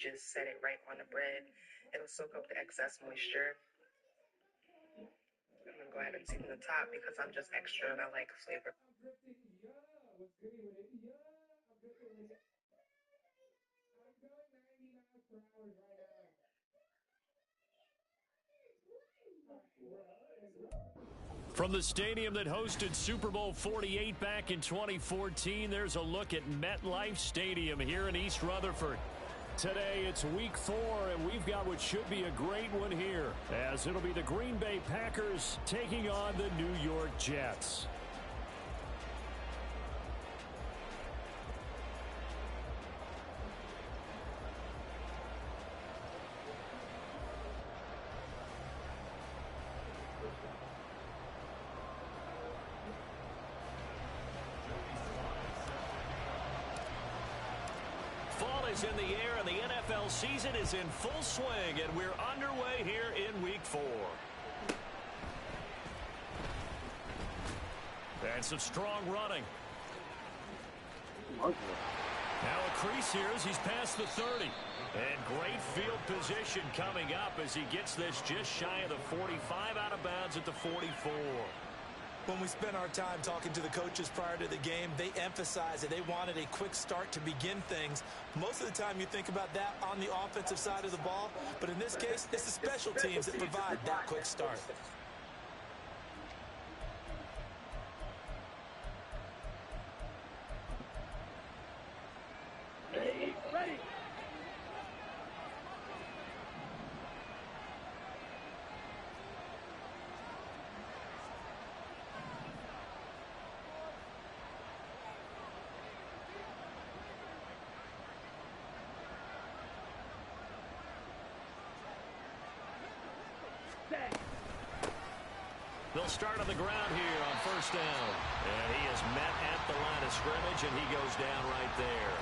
just set it right on the bread. It'll soak up the excess moisture. I'm gonna go ahead and season the top because I'm just extra and I like flavor. From the stadium that hosted Super Bowl 48 back in 2014, there's a look at MetLife Stadium here in East Rutherford. Today, it's Week 4, and we've got what should be a great one here, as it'll be the Green Bay Packers taking on the New York Jets. Fall is in the air, and the NFL season is in full swing, and we're underway here in Week 4. And some strong running. Now a crease here as he's past the 30. And great field position coming up as he gets this just shy of the 45, out of bounds at the 44. When we spent our time talking to the coaches prior to the game, they emphasized that they wanted a quick start to begin things. Most of the time you think about that on the offensive side of the ball, but in this case, it's the special teams that provide that quick start. Ready. They'll start on the ground here on first down. And he is met at the line of scrimmage, and he goes down right there.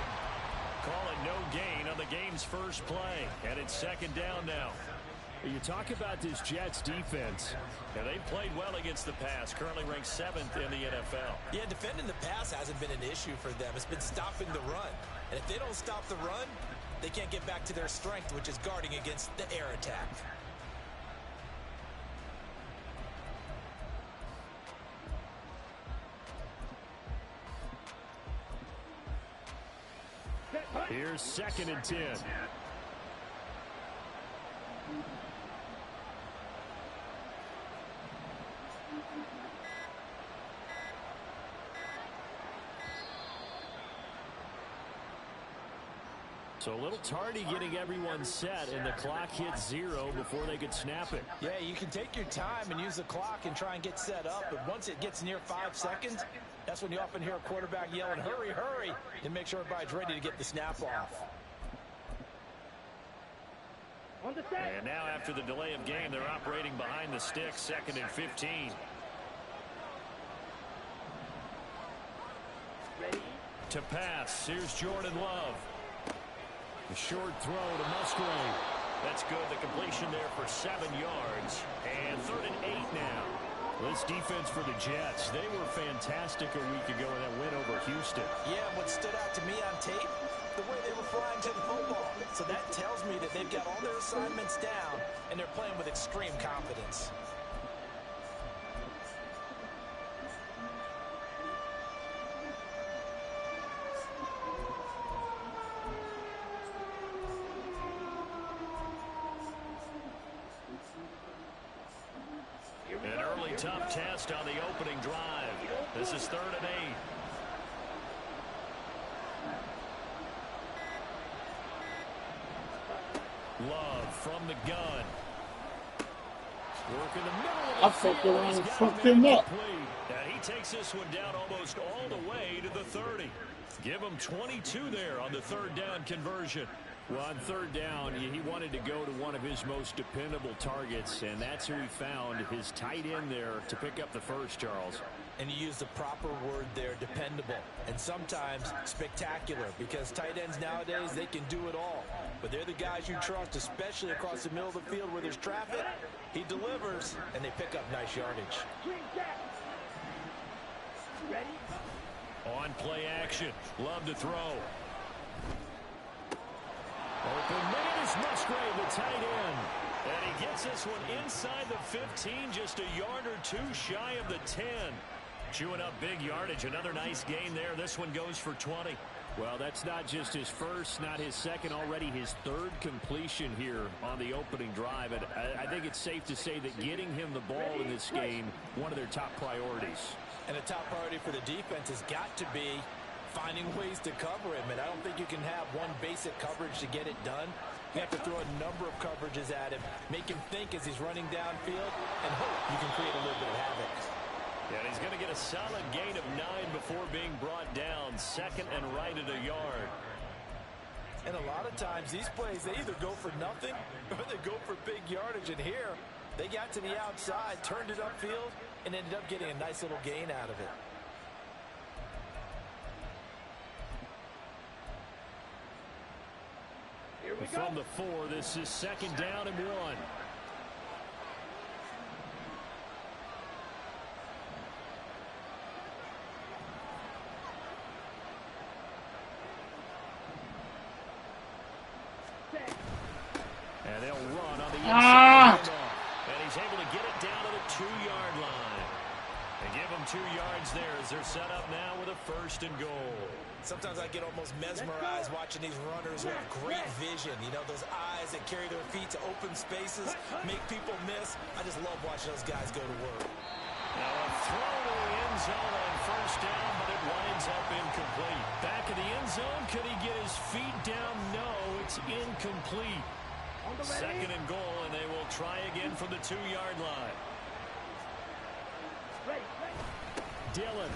Call it no gain on the game's first play. And it's second down now. You talk about this Jets defense. And they've played well against the pass. Currently ranked 7th in the NFL. Yeah, defending the pass hasn't been an issue for them. It's been stopping the run. And if they don't stop the run, they can't get back to their strength, which is guarding against the air attack. Here's 2nd and 10. So a little tardy getting everyone set, and the clock hits 0 before they could snap it. Yeah, you can take your time and use the clock and try and get set up, but once it gets near 5 seconds, that's when you often hear a quarterback yelling, hurry, hurry, and make sure everybody's ready to get the snap off. And now after the delay of game, they're operating behind the sticks, 2nd and 15. Ready. To pass, here's Jordan Love. A short throw to Musgrave. That's good. The completion there for 7 yards. And 3rd and 8 now. This defense for the Jets, they were fantastic a week ago in that win over Houston. Yeah, what stood out to me on tape, the way they were flying to the football. So that tells me that they've got all their assignments down, and they're playing with extreme confidence. An early tough test on the opening drive. This is 3rd and 8. Love from the gun. Work in the middle of the field. Fuck him up. And he takes this one down almost all the way to the 30. Give him 22 there on the 3rd down conversion. Well, on 3rd down, he wanted to go to one of his most dependable targets, and that's who he found, his tight end there, to pick up the first, Charles. And you use the proper word there, dependable, and sometimes spectacular, because tight ends nowadays, they can do it all. But they're the guys you trust, especially across the middle of the field where there's traffic. He delivers, and they pick up nice yardage. Ready. On play action. Love to throw. Open Here's Musgrave, the tight end. And he gets this one inside the 15, just a yard or two shy of the 10. Chewing up big yardage. Another nice gain there. This one goes for 20. Well, that's not just his first, not his second, already his third completion here on the opening drive. And I think it's safe to say that getting him the ball in this game, one of their top priorities. And a top priority for the defense has got to be finding ways to cover him. And I don't think you can have one basic coverage to get it done. You have to throw a number of coverages at him, make him think as he's running downfield, and hope you can create a little bit of havoc. Yeah, he's going to get a solid gain of 9 before being brought down. Second and right at a yard. And a lot of times these plays, they either go for nothing or they go for big yardage. And here, they got to the outside, turned it upfield, and ended up getting a nice little gain out of it. Here we From go. the 4, this is second down and 1. And they'll run on the inside. And he's able to get it down to the 2-yard line. They give him 2 yards there as they're set up now with a first and goal. Sometimes I get almost mesmerized watching these runners with great vision. You know, those eyes that carry their feet to open spaces, make people miss. I just love watching those guys go to work. Now a throw to the end zone on first down, but it winds up incomplete. Back in the end zone, could he get his feet down? No, it's incomplete. Second and goal, and they will try again from the 2-yard line. Dillon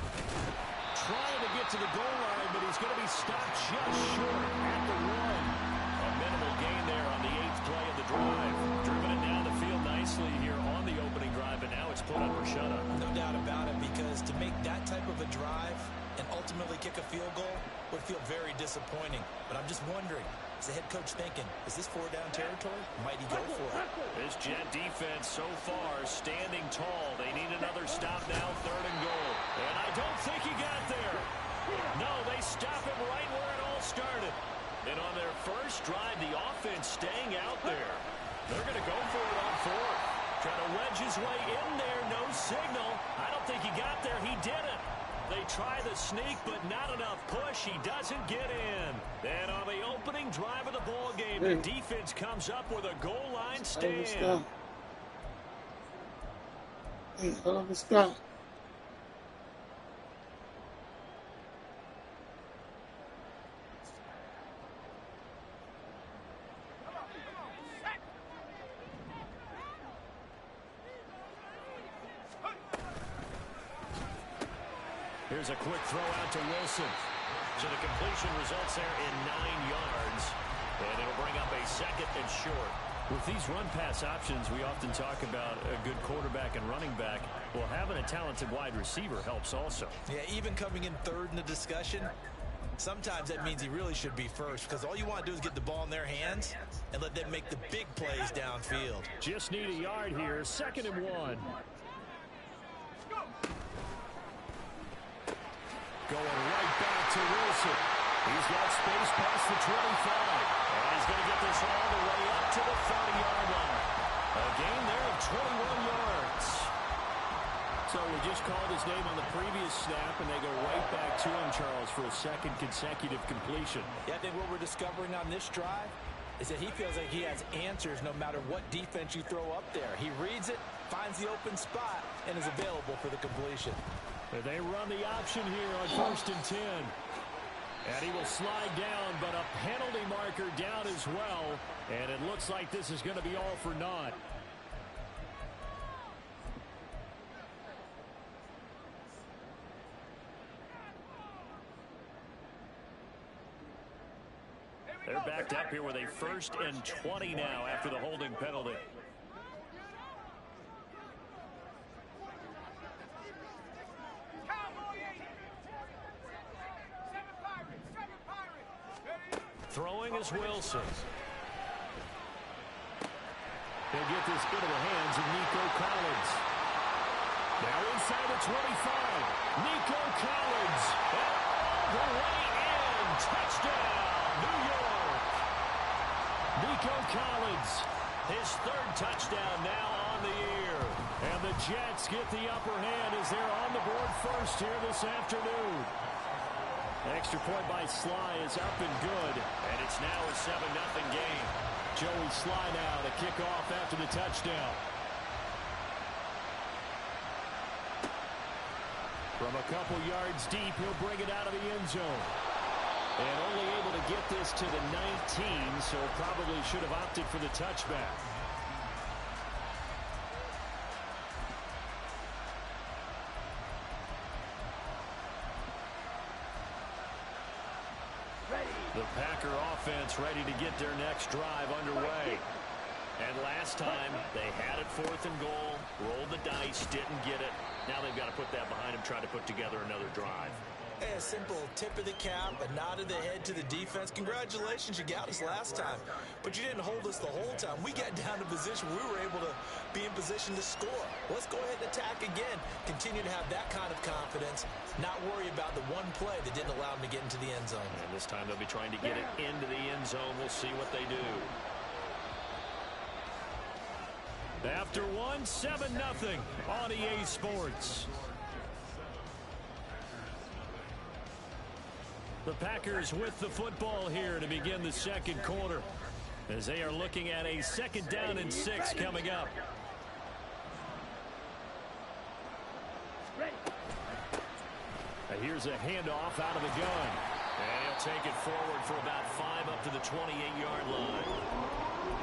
trying to get to the goal line, but he's going to be stopped just short at the 1. A minimal gain there on the 8th play of the drive. Driven it down the field nicely here on the opening drive, and now it's put up or shut up. No doubt about it, because to make that type of a drive and ultimately kick a field goal would feel very disappointing. But I'm just wondering, is the head coach thinking, is this 4-down territory? Might he go for it? This Jet defense so far standing tall. They need another stop now, 3rd and goal. And I don't think he got there. No, they stop him right where it all started. And on their first drive, the offense staying out there. They're going to go for it on 4th. Trying to wedge his way in there, no signal. I don't think he got there. He didn't. They try the sneak, but not enough push. He doesn't get in. And on the opening drive of the ball game, the defense comes up with a goal line stand. Here's a quick throw out to Wilson. So the completion results there in 9 yards. And it'll bring up a second and short. With these run-pass options, we often talk about a good quarterback and running back. Well, having a talented wide receiver helps also. Yeah, even coming in 3rd in the discussion, sometimes that means he really should be first, because all you want to do is get the ball in their hands and let them make the big plays downfield. Just need a yard here. 2nd and 1. Going right back to Wilson. He's got space past the 25. And he's going to get this all the way up to the 30-yard line. A gain there of 21 yards. So we just called his name on the previous snap, and they go right back to him, Charles, for a second consecutive completion. Yeah, I think what we're discovering on this drive is that he feels like he has answers no matter what defense you throw up there. He reads it, finds the open spot, and is available for the completion. They run the option here on 1st and 10. And he will slide down, but a penalty marker down as well. And it looks like this is going to be all for naught. They're backed up here with a 1st and 20 now after the holding penalty. Throwing is Wilson. They'll get this into the hands of Nico Collins. Now inside the 25. Nico Collins. All the way in. Touchdown, New York. Nico Collins, his third touchdown now on the year. And the Jets get the upper hand as they're on the board first here this afternoon. Extra point by Sly is up and good. And it's now a 7-0 game. Joey Sly now to kick off after the touchdown. From a couple yards deep, he'll bring it out of the end zone. And only able to get this to the 19, so probably should have opted for the touchback. The Packer offense ready to get their next drive underway. And last time, they had it 4th and goal, rolled the dice, didn't get it. Now they've got to put that behind them, try to put together another drive. A simple tip of the cap, a nod of the head to the defense. Congratulations, you got us last time. But you didn't hold us the whole time. We got down to position. We were able to be in position to score. Let's go ahead and attack again. Continue to have that kind of confidence. Not worry about the one play that didn't allow them to get into the end zone. And this time they'll be trying to get it into the end zone. We'll see what they do. After one, 7-0 on EA Sports. The Packers with the football here to begin the second quarter as they are looking at a 2nd down and 6 coming up. Here's a handoff out of the gun. And he'll take it forward for about 5 up to the 28-yard line.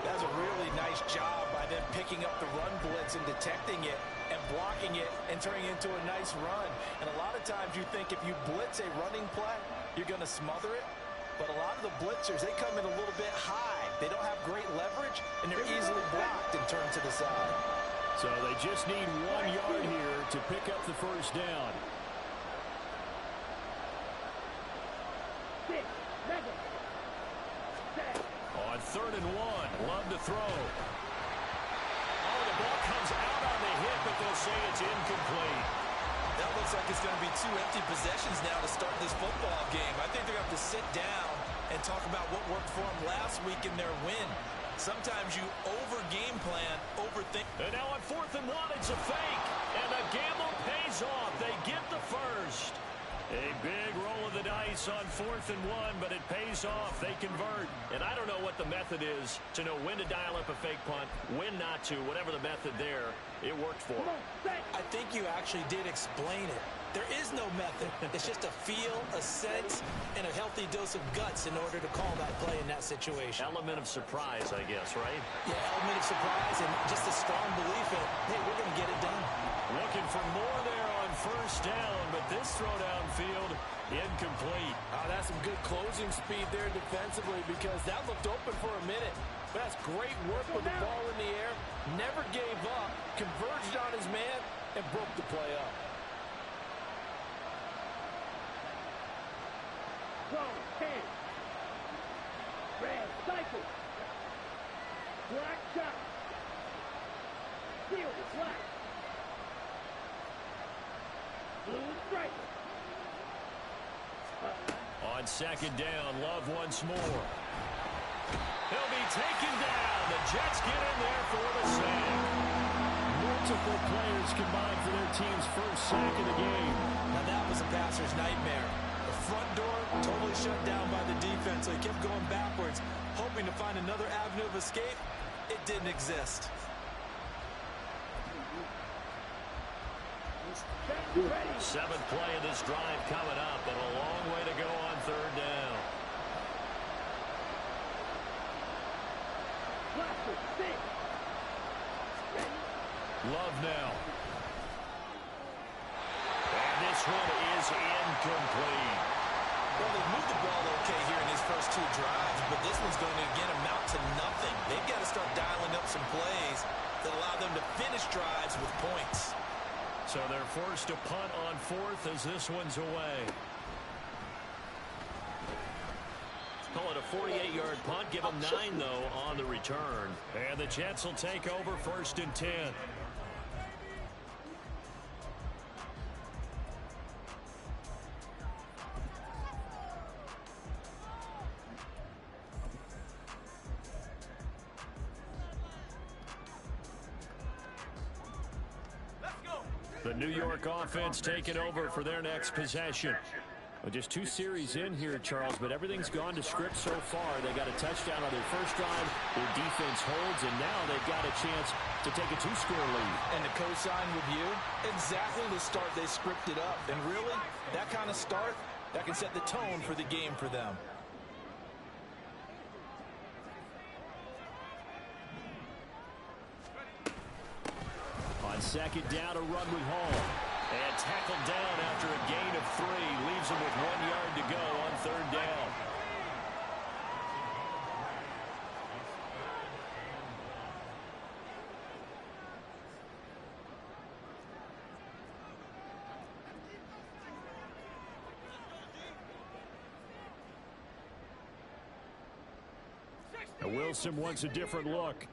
That's a really nice job by them picking up the run blitz and detecting it and blocking it and turning it into a nice run. And a lot of times you think if you blitz a running play, you're going to smother it. But a lot of the blitzers, they come in a little bit high. They don't have great leverage, and they're easily blocked and turned to the side. So they just need 1 yard here to pick up the first down. On 3rd and 1, Love to throw. Oh, the ball comes out on the hit, but they'll say it's incomplete. That looks like it's going to be 2 empty possessions now to start this football game. I think they're going to have to sit down and talk about what worked for them last week in their win. Sometimes you over-game plan, overthink. And now on 4th and 1, it's a fake. And the gamble pays off. They get the first. A big roll of the dice on 4th and 1, but it pays off. They convert. And I don't know what the method is to know when to dial up a fake punt, when not to, whatever the method there, it worked for them. I think you actually did explain it. There is no method. It's just a feel, a sense, and a healthy dose of guts in order to call that play in that situation. Element of surprise, I guess, right? Yeah, element of surprise and just a strong belief in, hey, we're going to get it done. Looking for more there on 1st down, but this throw downfield incomplete. That's some good closing speed there defensively because that looked open for a minute. But that's great work with the ball in the air. Never gave up, converged on his man, and broke the play up. Red cycle. Black shot. Field is black. Blue strike. On 2nd down, Love once more. He'll be taken down. The Jets get in there for the sack. Multiple players combined for their team's first sack of the game. Now that was a passer's nightmare. The front door totally shut down by the defense, so he kept going backwards, hoping to find another avenue of escape. It didn't exist. 7th play of this drive coming up, and a long way to go on 3rd down. Love now. And this one is incomplete. Well, they've moved the ball okay here in these first 2 drives, but this one's going to, again, amount to nothing. They've got to start dialing up some plays that allow them to finish drives with points. So they're forced to punt on 4th as this one's away. Call it a 48-yard punt. Give them 9, though, on the return. And the Jets will take over 1st and 10. The New York offense taking over for their next possession. Well, just 2 series in here, Charles, but everything's gone to script so far. They got a touchdown on their first drive. Their defense holds, and now they've got a chance to take a 2-score lead. And to co-sign with you, exactly the start they scripted up. And really, that kind of start, that can set the tone for the game for them. On second down, a run with Hall. And tackled down after a gain of 3. Leaves him with 1 yard to go on third down. Now Wilson wants a different look.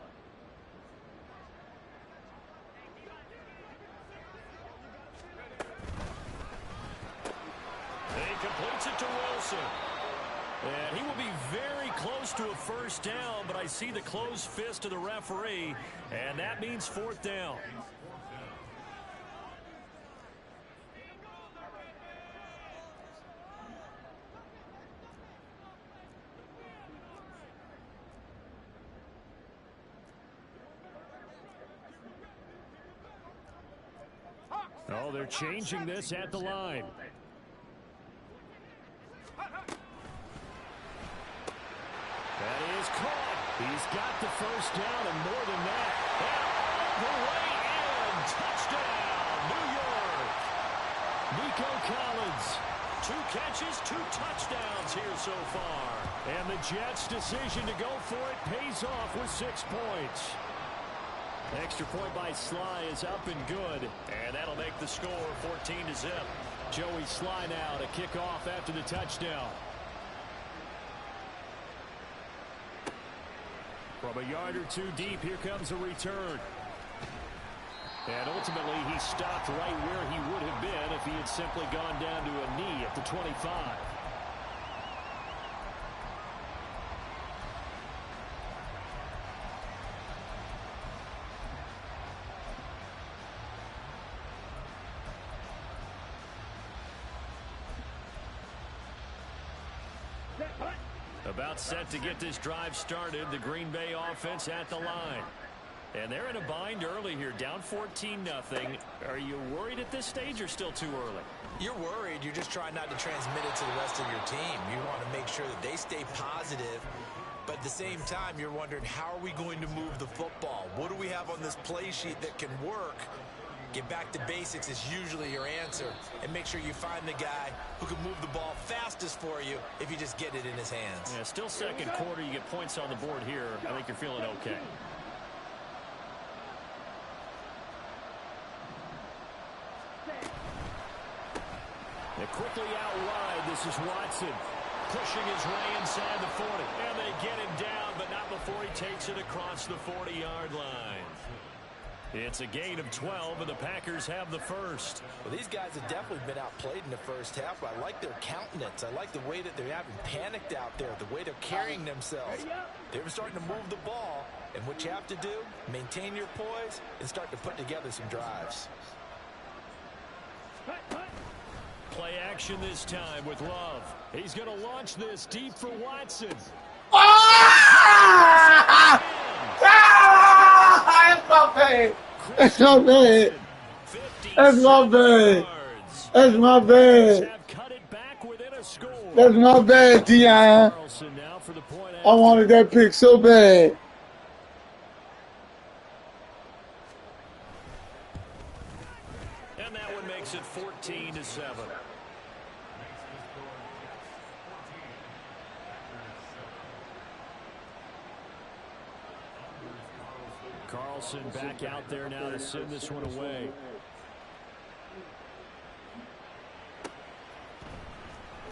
Completes it to Wilson. And he will be very close to a first down, but I see the closed fist of the referee, and that means 4th down. Oh, they're changing this at the line. That is caught. He's got the first down and more than that. And all the way in. Touchdown, New York. Nico Collins. 2 catches, 2 touchdowns here so far. And the Jets' decision to go for it pays off with 6 points. Extra point by Sly is up and good. And that'll make the score 14-0. Joey Sly now to kick off after the touchdown. From a yard or 2 deep, here comes a return. And ultimately, he stopped right where he would have been if he had simply gone down to a knee at the 25. About set to get this drive started. The Green Bay offense at the line. And they're in a bind early here, down 14-0. Are you worried at this stage or still too early? You're worried. You're just trying not to transmit it to the rest of your team. You want to make sure that they stay positive. But at the same time, you're wondering, how are we going to move the football? What do we have on this play sheet that can work? Get back to basics is usually your answer. And make sure you find the guy who can move the ball fastest for you if you just get it in his hands. Yeah, still second quarter. You get points on the board here. I think you're feeling okay. They're quickly out wide. This is Watson pushing his way inside the 40. And they get him down, but not before he takes it across the 40-yard line. It's a gain of 12, and the Packers have the first. Well, these guys have definitely been outplayed in the first half, but I like their countenance. I like the way that they're having panicked out there, the way they're carrying themselves. They're starting to move the ball, and what you have to do, maintain your poise and start to put together some drives. Play action this time with Love. He's going to launch this deep for Watson. That's not bad. That's not bad. That's not bad. That's not bad, Deion. I wanted that pick so bad. And that one makes it 14-7. Carlson back out there now to send this one away.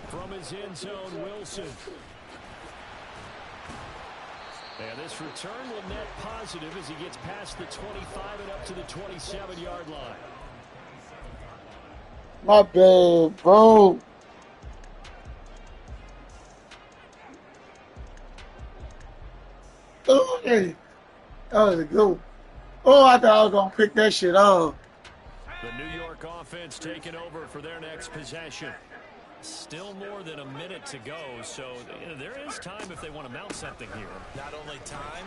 From his end zone, Wilson. And this return will net positive as he gets past the 25 and up to the 27-yard line. My bad, bro. Okay. That was a good one. Oh, I thought I was going to pick that shit up. The New York offense taking over for their next possession. Still more than a minute to go, so there is time if they want to mount something here. Not only time,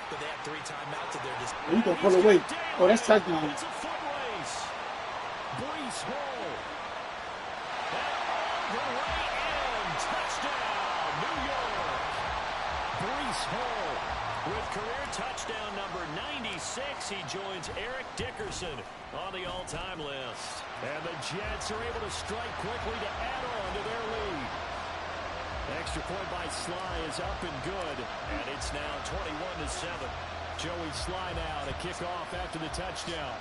but they have 3 timeouts at their disposal. You can pull away. Oh, that's touchdown. It's a foot race. Brees Hall. And all the way in. Touchdown, New York. Brees Hall with career touchdown number 96. He joins Eric Dickerson on the all-time list. And the Jets are able to strike quickly to add on to their lead. Extra point by Sly is up and good. And it's now 21-7. Joey Sly now to kick off after the touchdown.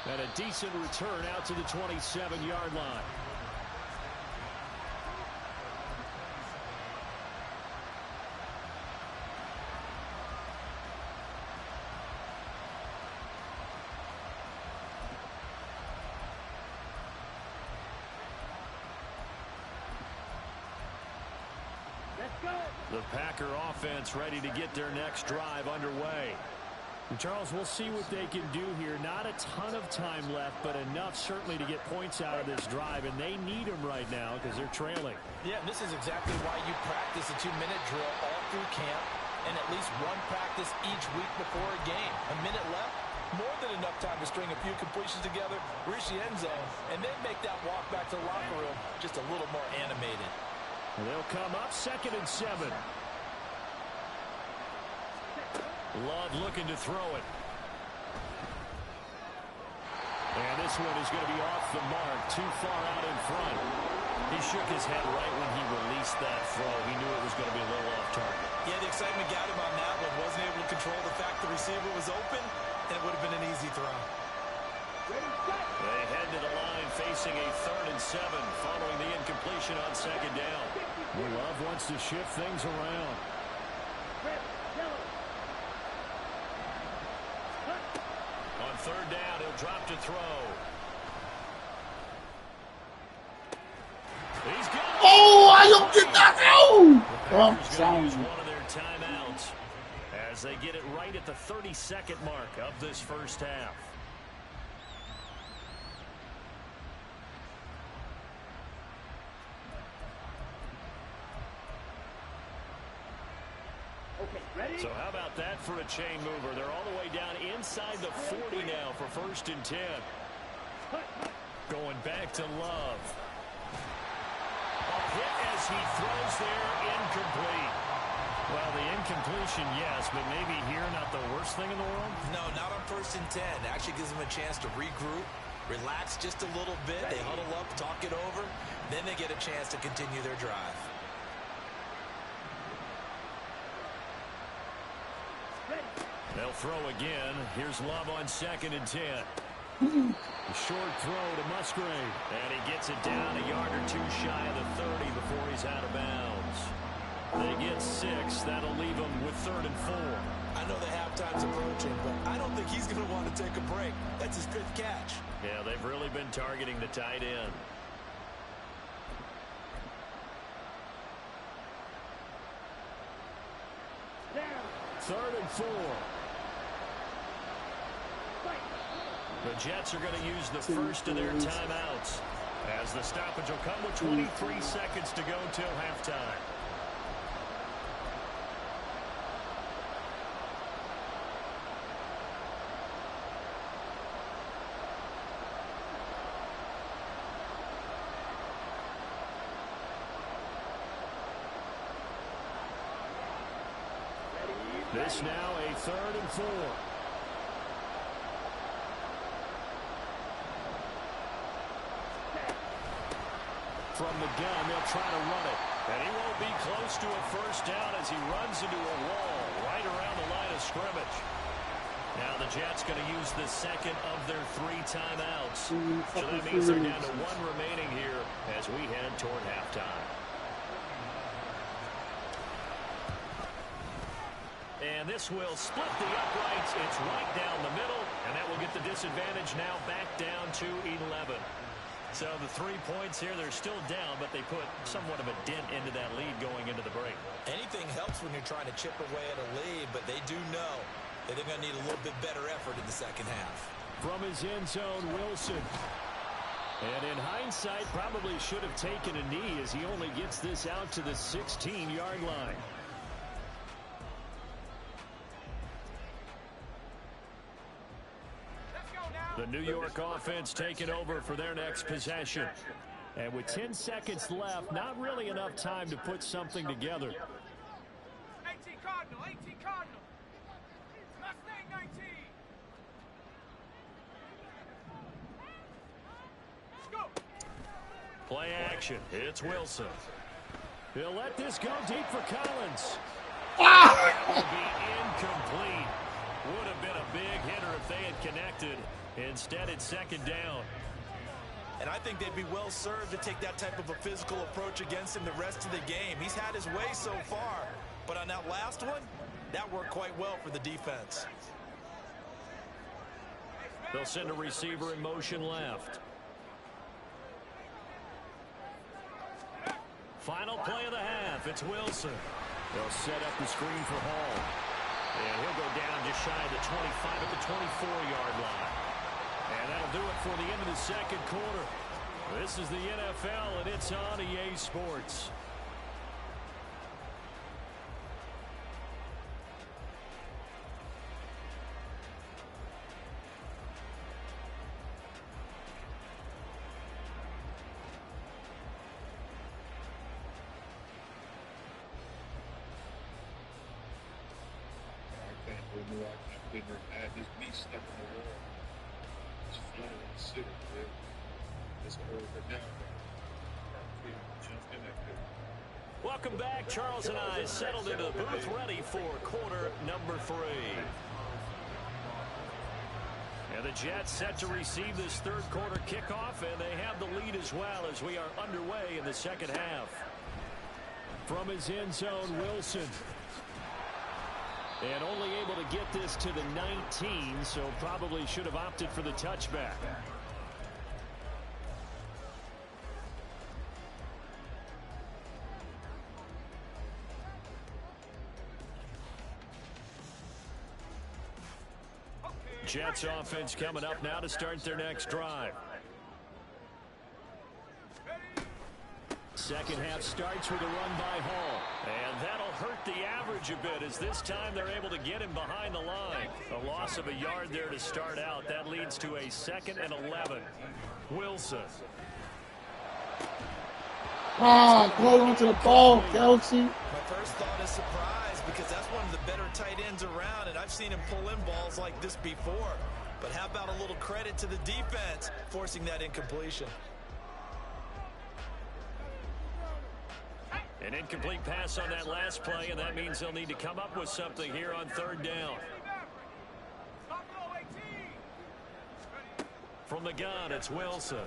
And a decent return out to the 27-yard line. The Packer offense ready to get their next drive underway. And Charles, we'll see what they can do here. Not a ton of time left, but enough certainly to get points out of this drive, and they need them right now because they're trailing. Yeah, this is exactly why you practice a 2-minute drill all through camp and at least one practice each week before a game. A minute left, more than enough time to string a few completions together, reach the end zone, and then make that walk back to the locker room just a little more animated. They'll come up 2nd and 7. Love looking to throw it. And this one is going to be off the mark, too far out in front. He shook his head right when he released that throw. He knew it was going to be a little off target. Yeah, the excitement got him on that one. Wasn't able to control the fact the receiver was open, and it would have been an easy throw. They head to the line facing a 3rd and 7 following the incompletion on 2nd down. Love wants to shift things around. On 3rd down, he'll drop to throw. He's got it. Oh, I don't get that out. Well, going to use one of their timeouts as they get it right at the 32nd mark of this first half. So how about that for a chain mover? They're all the way down inside the 40 now for 1st and 10. Going back to Love. A hit as he throws there, incomplete. Well, the incompletion, yes, but maybe here not the worst thing in the world? No, not on 1st and 10. Actually gives them a chance to regroup, relax just a little bit. They huddle up, talk it over. Then they get a chance to continue their drive. They'll throw again. Here's Love on 2nd and 10. A short throw to Musgrave. And he gets it down a yard or two shy of the 30 before he's out of bounds. They get 6. That'll leave them with 3rd and 4. I know the halftime's approaching, but I don't think he's going to want to take a break. That's his 5th catch. Yeah, they've really been targeting the tight end. Down. 3rd and 4. The Jets are going to use the first of their timeouts as the stoppage will come with 23 seconds to go till halftime. This now a 3rd and 4. From the gun, they'll try to run it. And he won't be close to a first down as he runs into a wall right around the line of scrimmage. Now the Jets going to use the 2nd of their 3 timeouts. So that means they're down to 1 remaining here as we head toward halftime. And this will split the uprights. It's right down the middle, and that will get the disadvantage now back down to 11. So the 3 points here, they're still down, but they put somewhat of a dent into that lead going into the break. Anything helps when you're trying to chip away at a lead, but they do know that they're going to need a little bit better effort in the second half. From his end zone, Wilson. And in hindsight, probably should have taken a knee as he only gets this out to the 16-yard line. The New York offense taking over for their next possession. And with 10 seconds left, not really enough time to put something together. 18 Cardinal, 18 Cardinal. Mustang 19. Let's go. Play action. It's Wilson. He'll let this go deep for Collins. That will be incomplete. Would have been a big hitter if they had connected. Instead, it's second down. And I think they'd be well served to take that type of a physical approach against him the rest of the game. He's had his way so far, but on that last one, that worked quite well for the defense. They'll send a receiver in motion left. Final play of the half. It's Wilson. They'll set up the screen for Hall. And he'll go down just shy of the 25 at the 24-yard line. And that'll do it for the end of the second quarter. This is the NFL, and it's on EA Sports. Knew I couldn't have had this knee stuck in the wall. It's flooded in the city, man. It's over now. Welcome back. Charles and I settled into the booth, ready for quarter number 3. And the Jets set to receive this third quarter kickoff, and they have the lead as well as we are underway in the second half. From his end zone, Wilson. And only able to get this to the 19, so probably should have opted for the touchback. Jets offense coming up now to start their next drive. Second half starts with a run by Hall. And that'll hurt the average a bit as this time they're able to get him behind the line. A loss of a yard there to start out. That leads to a 2nd and 11. Wilson. Hold on to the ball, Kelsey. My first thought is surprise because that's one of the better tight ends around, and I've seen him pull in balls like this before. But how about a little credit to the defense forcing that incompletion? An incomplete pass on that last play, and that means they'll need to come up with something here on third down. From the gun, it's Wilson.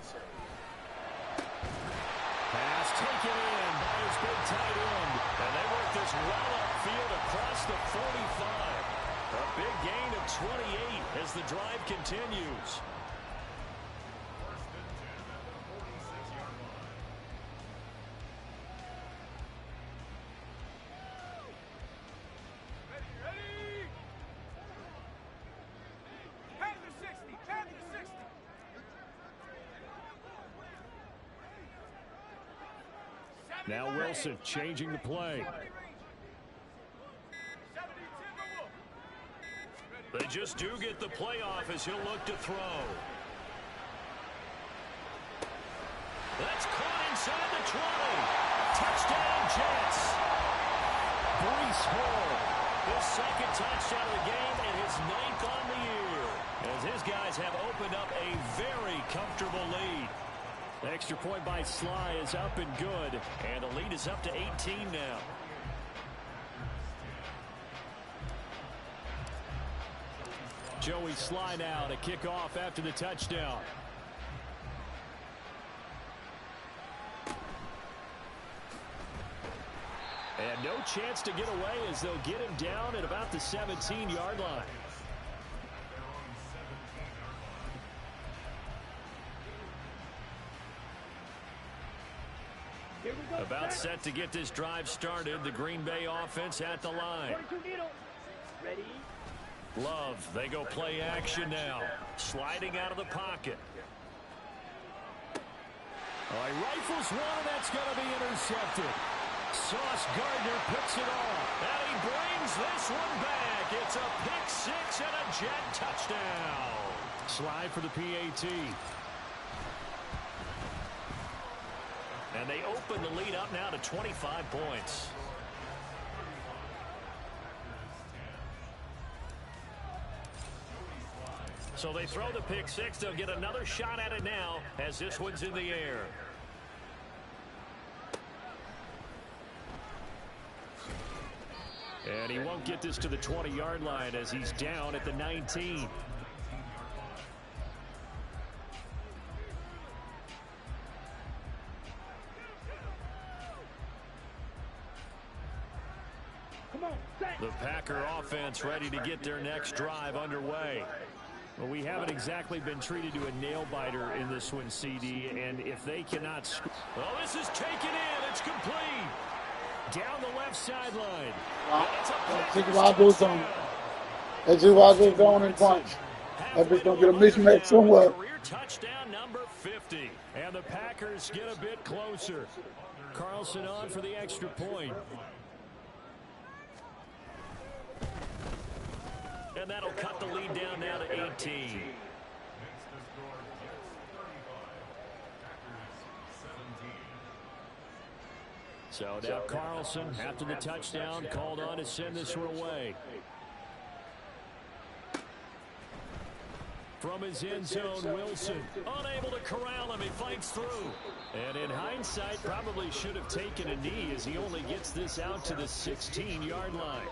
Pass taken in by his big tight end. And they work this well upfield across the 45. A big gain of 28 as the drive continues. Now Wilson changing the play. They just do get the play off as he'll look to throw. That's caught inside the 20. Touchdown, Jets. Breece Hall, his second touchdown of the game and his 9th on the year. As his guys have opened up a very comfortable lead. The extra point by Sly is up and good, and the lead is up to 18 now. Joey Sly now to kick off after the touchdown. And no chance to get away as they'll get him down at about the 17-yard line. About set to get this drive started. The Green Bay offense at the line. Love, they go play action now. Sliding out of the pocket. Oh, he rifles one, and that's going to be intercepted. Sauce Gardner picks it off, and he brings this one back. It's a pick six and a Jet touchdown. Slide for the PAT. And they open the lead up now to 25 points. So they throw the pick six. They'll get another shot at it now as this one's in the air. And he won't get this to the 20-yard line as he's down at the 19. The Packer offense ready to get their next drive underway. Well, we haven't exactly been treated to a nail-biter in this one, CD, and if they cannot score... Well, this is taken in. It's complete. Down the left sideline. Chihuahua's zone. That Chihuahua's zone and punch. That bitch gonna get a mismatch somewhere. Career touchdown number 50. And the Packers get a bit closer. Carlson on for the extra point. And that'll cut the lead down now to 18. So now Carlson, after the touchdown, called on to send this one away. From his end zone, Wilson, unable to corral him. He fights through. And in hindsight, probably should have taken a knee as he only gets this out to the 16-yard line.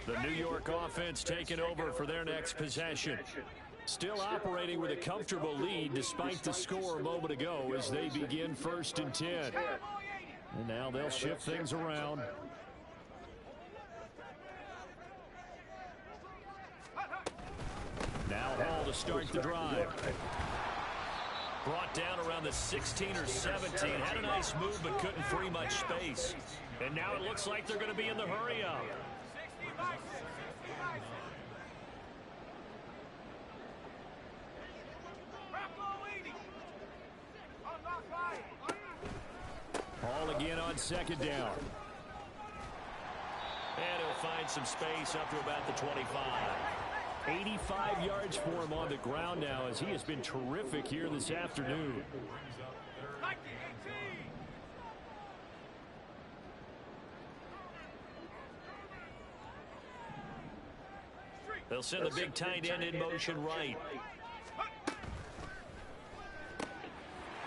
The New York offense taking over for their next possession. Still operating with a comfortable lead despite the score a moment ago as they begin 1st and 10. And now they'll shift things around. Now Hall to start the drive. Brought down around the 16 or 17. Had a nice move but couldn't free much space. And now it looks like they're going to be in the hurry-up. Hall again on 2nd down. And he'll find some space up to about the 25. 85 yards for him on the ground now as he has been terrific here this afternoon. They'll send the big tight end in motion right.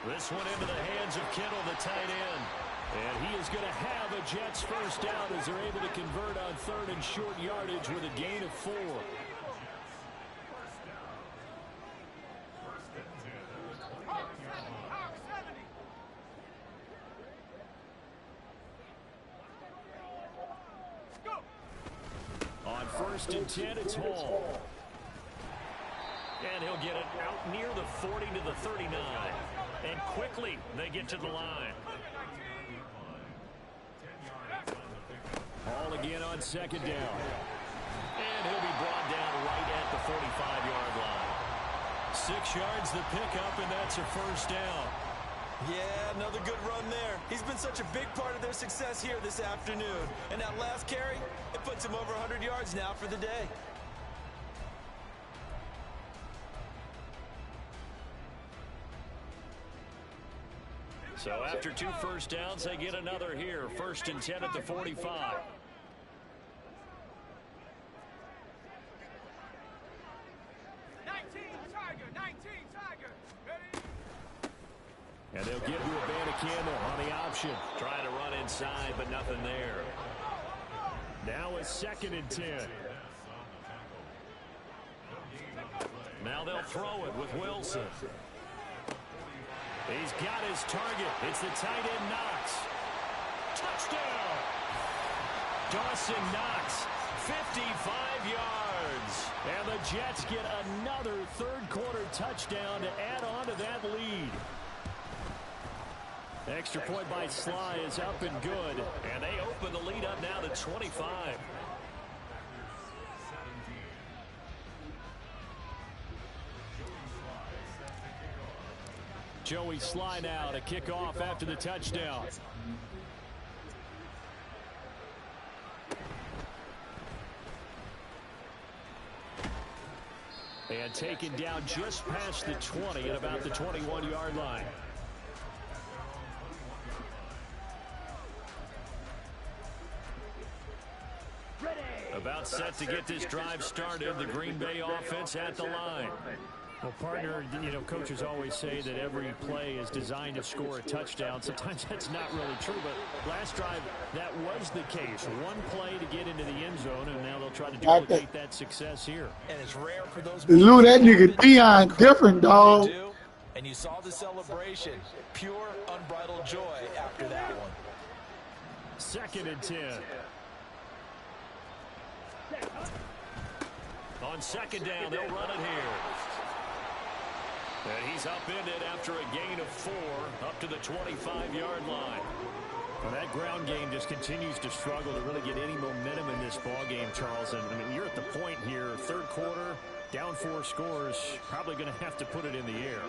This one into the hands of Kittle, the tight end. And he is going to have a Jets first down as they're able to convert on 3rd and short yardage with a gain of 4. On 1st and 10, it's Hall. And he'll get it out near the 40 to the 39. And quickly, they get to the line. Hall again on 2nd down. And he'll be brought down right at the 45-yard line. 6 yards the pickup, and that's a first down. Yeah, another good run there. He's been such a big part of their success here this afternoon. And that last carry, it puts him over 100 yards now for the day. So after 2 first downs, they get another here. 1st and 10 at the 45. And they'll give you a Campbell on the option. Trying to run inside, but nothing there. Now it's 2nd and 10. Now they'll throw it with Wilson. He's got his target. It's the tight end Knox. Touchdown! Dawson Knox, 55 yards. And Jets get another third-quarter touchdown to add on to that lead. Extra point by Sly is up and good, and they open the lead up now to 25. Joey Sly now to kick off after the touchdown. And taken down just past the 20 at about the 21-yard line. About set to get this drive started. The Green Bay offense at the line. Well, partner, coaches always say that every play is designed to score a touchdown. Sometimes that's not really true, but last drive, that was the case. One play to get into the end zone, and now they'll try to duplicate that success here. And it's rare for those. Lou, that nigga Dion different, dog. And you saw the celebration. Pure, unbridled joy after that one. 2nd and 10. On 2nd down, they'll run it here. And he's upended after a gain of 4 up to the 25-yard line. Well, that ground game just continues to struggle to really get any momentum in this ball game, Charles. And I mean, you're at the point here, third quarter, down 4 scores, probably going to have to put it in the air.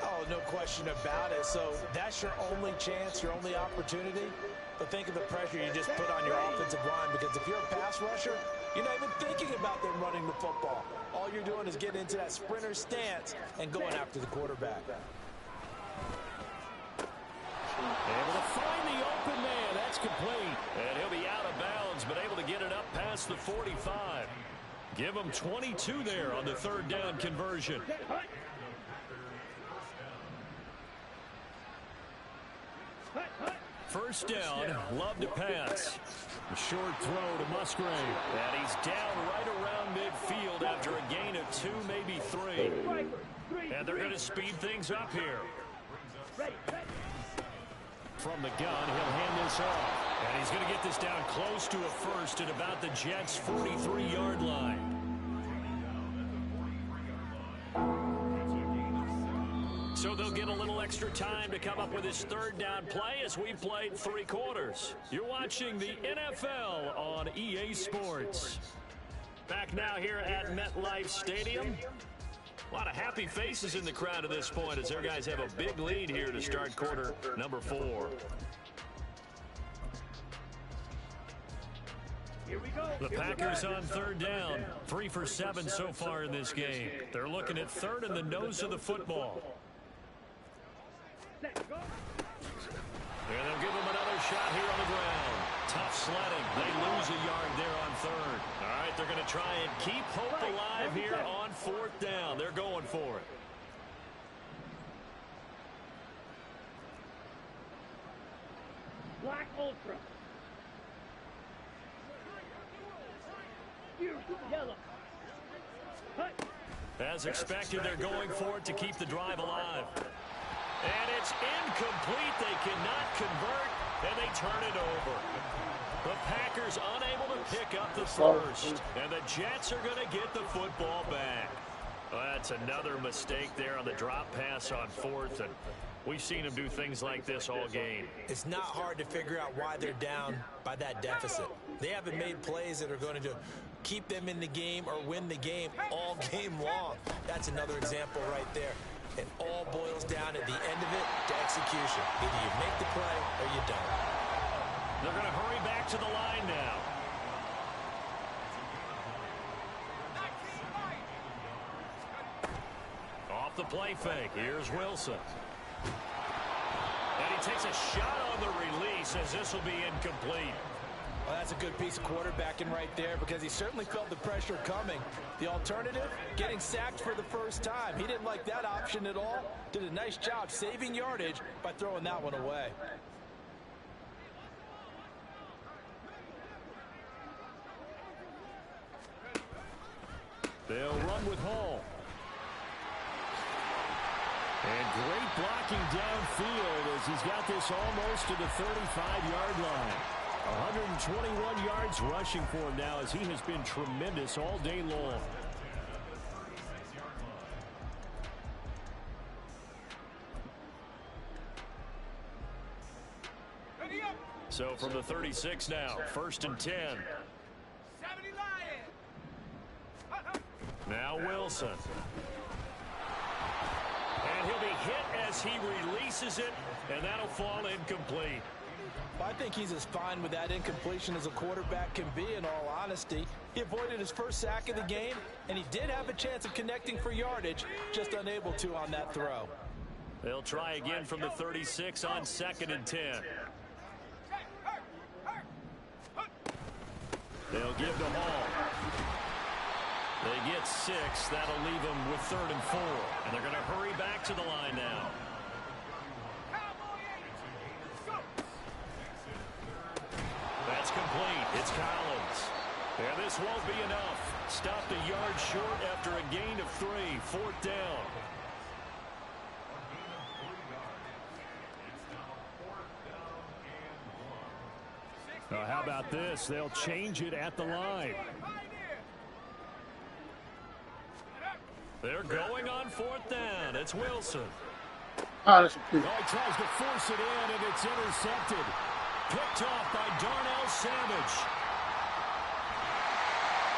Oh, no question about it. So that's your only chance, your only opportunity. But think of the pressure you just put on your offensive line, because if you're a pass rusher, you're not even thinking about them running the football. All you're doing is getting into that sprinter stance and going after the quarterback. Able to find the open man. That's complete. And he'll be out of bounds, but able to get it up past the 45. Give him 22 there on the 3rd down conversion. First down, Love to pass. A short throw to Musgrave. And he's down right around midfield after a gain of 2, maybe 3. And they're going to speed things up here. From the gun, he'll hand this off. And he's going to get this down close to a first at about the Jets' 43-yard line. So they'll get a little extra time to come up with his 3rd down play as we've played 3 quarters. You're watching the NFL on EA Sports. Back now here at MetLife Stadium. A lot of happy faces in the crowd at this point as their guys have a big lead here to start quarter number 4. Here we go. The Packers on 3rd down. 3 for 7 so far in this game. They're looking at 3rd and the nose of the football. Let's go. And they'll give him another shot here on the ground. Tough sledding. They lose a yard there on 3rd. All right, they're going to try and keep hope alive here on 4th down. They're going for it. Black Ultra. Yellow. As expected, they're going for it to keep the drive alive. And it's incomplete. They cannot convert, and they turn it over. The Packers unable to pick up the first, and the Jets are going to get the football back. Well, that's another mistake there on the drop pass on 4th, and we've seen them do things like this all game. It's not hard to figure out why they're down by that deficit. They haven't made plays that are going to keep them in the game or win the game all game long. That's another example right there. It all boils down at the end of it to execution. Either you make the play or you don't. They're going to hurry back to the line now. Off the play fake. Here's Wilson. And he takes a shot on the release as this will be incomplete. Well, that's a good piece of quarterbacking right there, because he certainly felt the pressure coming. The alternative, getting sacked for the first time. He didn't like that option at all. Did a nice job saving yardage by throwing that one away. They'll run with Hall. And great blocking downfield as he's got this almost to the 35-yard line. 121 yards rushing for him now as he has been tremendous all day long. So from the 36 now, 1st and 10. Now Wilson. And he'll be hit as he releases it, and that'll fall incomplete. I think he's as fine with that incompletion as a quarterback can be, in all honesty. He avoided his first sack of the game, and he did have a chance of connecting for yardage, just unable to on that throw. They'll try again from the 36 on 2nd and 10. They'll give to Hall. They get 6. That'll leave them with 3rd and 4. And they're going to hurry back to the line now. That's complete. It's Collins. And this won't be enough. Stopped a yard short after a gain of 3. 4th down. Now, how about this? They'll change it at the line. They're going on 4th down. It's Wilson. Oh, that's a pick. He tries to force it in, and it's intercepted. Picked off by Darnell Savage.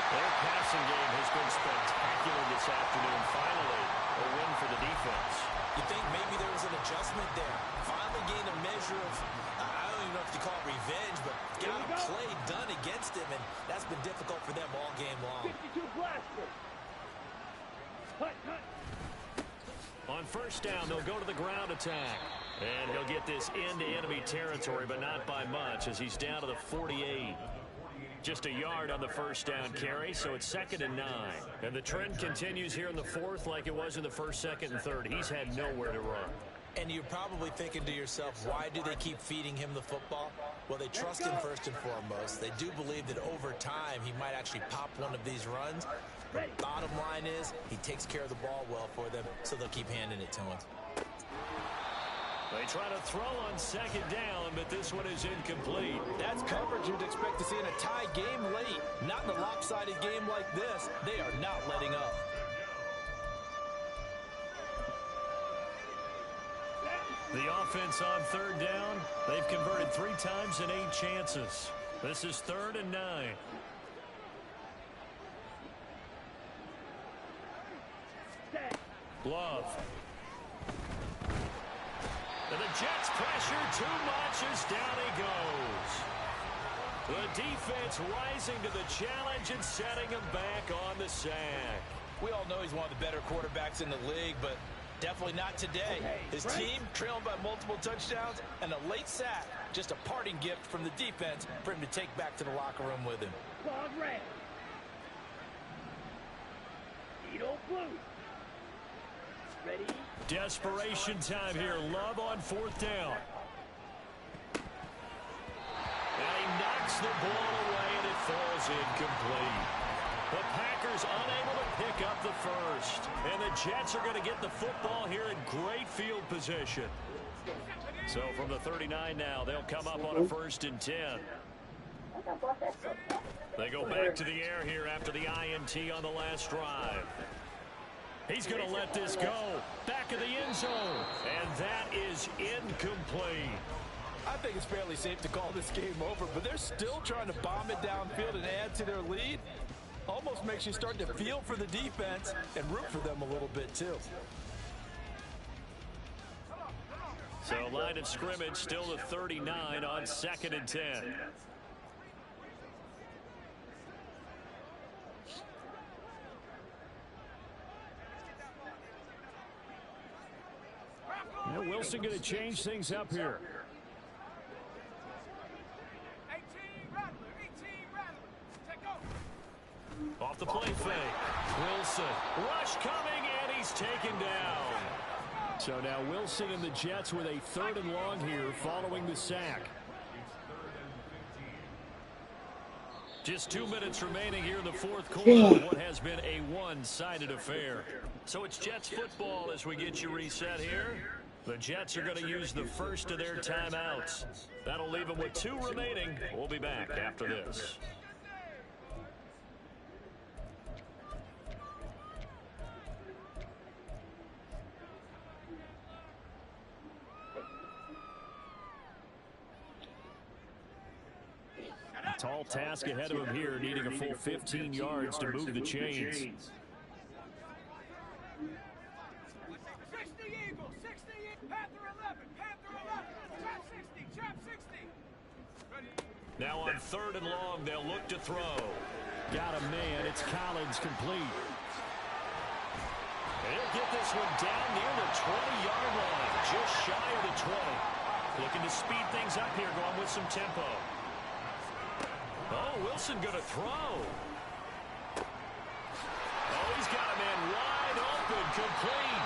Their passing game has been spectacular this afternoon. Finally, a win for the defense. You think maybe there was an adjustment there. Finally gained a measure of, I don't even know if you call it revenge, but got a play done against him, and that's been difficult for them all game long. 52 blaster. Cut. On 1st down, they'll go to the ground attack. And he'll get this into enemy territory, but not by much, as he's down to the 48. Just a yard on the 1st down carry, so it's 2nd and 9. And the trend continues here in the 4th like it was in the 1st, 2nd, and 3rd. He's had nowhere to run. And you're probably thinking to yourself, why do they keep feeding him the football? Well, they trust him first and foremost. They do believe that over time he might actually pop one of these runs. But bottom line is he takes care of the ball well for them, so they'll keep handing it to him. They try to throw on 2nd down, but this one is incomplete. That's coverage you'd expect to see in a tie game late. Not in a lopsided game like this. They are not letting up. The offense on 3rd down, they've converted 3 times in 8 chances. This is 3rd and 9. Love. And the Jets pressure too much as down he goes. The defense rising to the challenge and setting him back on the sack. We all know he's one of the better quarterbacks in the league, but definitely not today. His team trailing by multiple touchdowns and a late sack. Just a parting gift from the defense for him to take back to the locker room with him. Squad red. Edo blue. Ready? Desperation time here. Love on 4th down. And he knocks the ball away, and it falls incomplete. The Packers unable to pick up the first. And the Jets are going to get the football here in great field position. So from the 39 now, they'll come up on a 1st and 10. They go back to the air here after the INT on the last drive. He's going to let this go. Back of the end zone. And that is incomplete. I think it's fairly safe to call this game over, but they're still trying to bomb it downfield and add to their lead. Almost makes you start to feel for the defense and root for them a little bit too. So line of scrimmage still the 39 on 2nd and 10. Now Wilson going to change things up here. Off the play fake. Wilson. Rush coming, and he's taken down. So now Wilson and the Jets with a 3rd and long here following the sack. Just 2 minutes remaining here in the 4th quarter of what has been a one-sided affair. So it's Jets football as we get you reset here. The Jets are going to use the first of their timeouts. That'll leave them with 2 remaining. We'll be back after this. tall task ahead of him here, needing a full 15 yards to move the chains. 60 Eagles, 60 Panther 11, Panther 11, trap 60, trap 60. Now on 3rd and long, they'll look to throw. Got a man. It's Collins complete. He'll get this one down near the 20-yard line, just shy of the 20. Looking to speed things up here, going with some tempo. Oh, Wilson going to throw. Oh, he's got a man wide open, complete.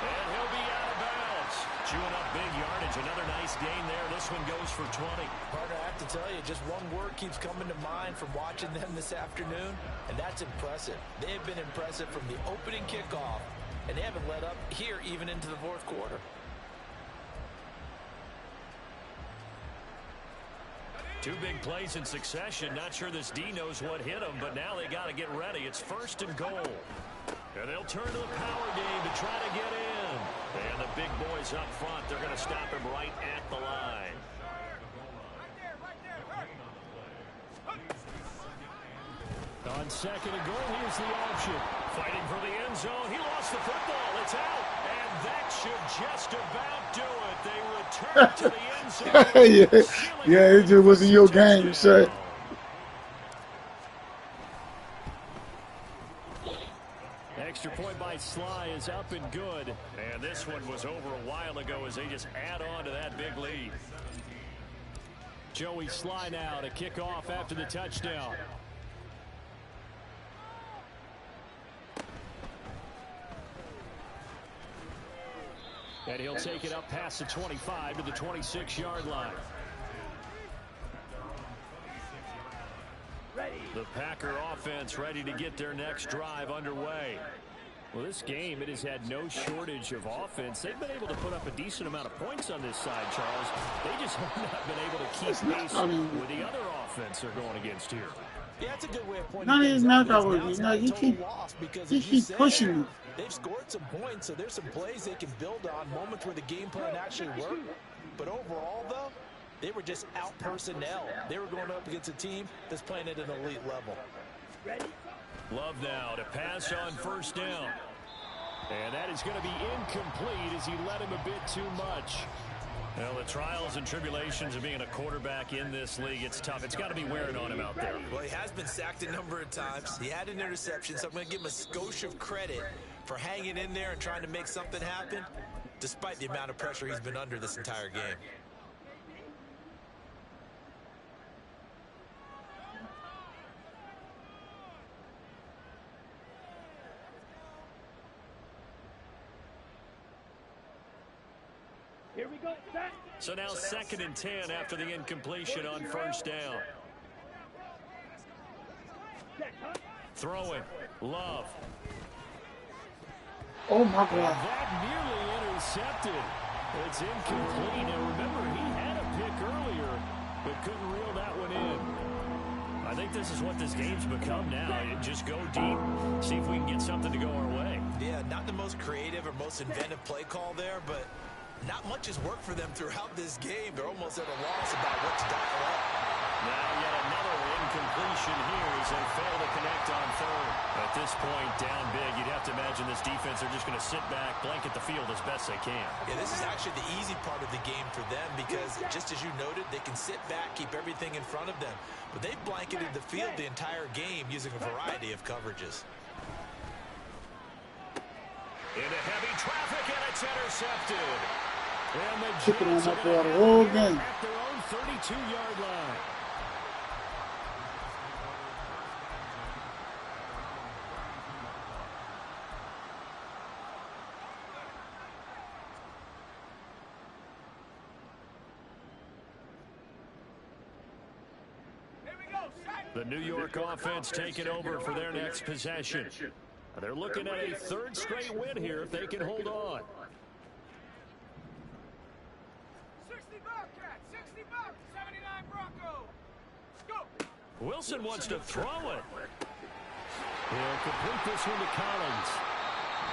And he'll be out of bounds. Chewing up big yardage. Another nice gain there. This one goes for 20. Partner, I have to tell you, just one word keeps coming to mind from watching them this afternoon, and that's impressive. They have been impressive from the opening kickoff, and they haven't let up here even into the 4th quarter. Two big plays in succession. Not sure this D knows what hit him, but now they got to get ready. It's 1st and goal. And they'll turn to the power game to try to get in. And the big boys up front, they're going to stop him right at the line. On 2nd and goal, here's the option. Fighting for the end zone. He lost the football. It's out. And that should just about do it. They return to the end zone. yeah, it just wasn't your game, sir. Extra point by Sly is up and good. And this one was over a while ago as they just add on to that big lead. Joey Sly now to kick off after the touchdown. And he'll take it up past the 25 to the 26-yard line. The Packer offense ready to get their next drive underway. Well, this game, it has had no shortage of offense. They've been able to put up a decent amount of points on this side, Charles. They just have not been able to keep pace with the other offense they're going against here. Yeah, that's a good way of pointing No, things it's out. not Now that way. it's No, not a you total keep- loss because, you as keep said, pushing me. They've scored some points, so there's some plays they can build on, moments where the game plan actually worked. But overall, though, they were just out personnel. They were going up against a team that's playing at an elite level. Love now to pass on 1st down. And that is going to be incomplete as he led him a bit too much. Well, the trials and tribulations of being a quarterback in this league, it's tough. It's got to be wearing on him out there. Well, he has been sacked a number of times. He had an interception, so I'm going to give him a skosh of credit for hanging in there and trying to make something happen, despite the amount of pressure he's been under this entire game. Here we go, set. So now 2nd and 10 after the incompletion on 1st down. Throwing. Love. Oh, my God. That nearly intercepted. It's incomplete. Now, remember, he had a pick earlier, but couldn't reel that one in. I think this is what this game's become now. Just go deep, see if we can get something to go our way. Yeah, not the most creative or most inventive play call there, but not much has worked for them throughout this game. They're almost at a loss about what to dial up. Now yet another incompletion here as they fail to connect on 3rd. At this point, down big, you'd have to imagine this defense are just going to sit back, blanket the field as best they can. Yeah, this is actually the easy part of the game for them because, just as you noted, they can sit back, keep everything in front of them. But they've blanketed the field the entire game using a variety of coverages. Into heavy traffic, and it's intercepted. And the Chicken on Jets that are boy going the to whole have game. at their own 32-yard line. The New York offense taking over for their next possession. They're looking at a 3rd straight win here if they can hold on. 60 Bobcat, 60 Bob, 79 Bronco. Go. Wilson wants to throw it. He'll complete this one to Collins.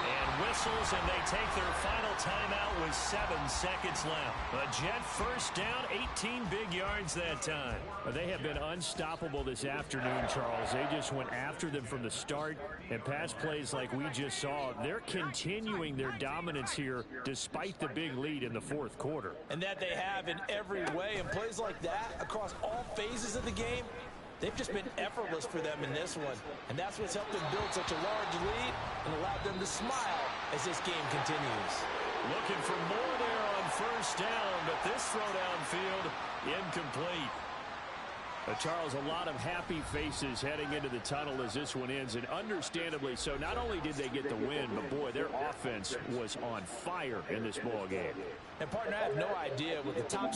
And whistles, and they take their final timeout with 7 seconds left. A Jet first down, 18 big yards that time. They have been unstoppable this afternoon, Charles. They just went after them from the start, and pass plays like we just saw. They're continuing their dominance here despite the big lead in the fourth quarter. And that they have in every way. And plays like that across all phases of the game, they've just been effortless for them in this one. And that's what's helped them build such a large lead and allowed them to smile as this game continues. Looking for more there on first down, but this throw downfield incomplete. Charles, a lot of happy faces heading into the tunnel as this one ends, and understandably so. Not only did they get the win, but boy, their offense was on fire in this ball game. And partner, I have no idea with the top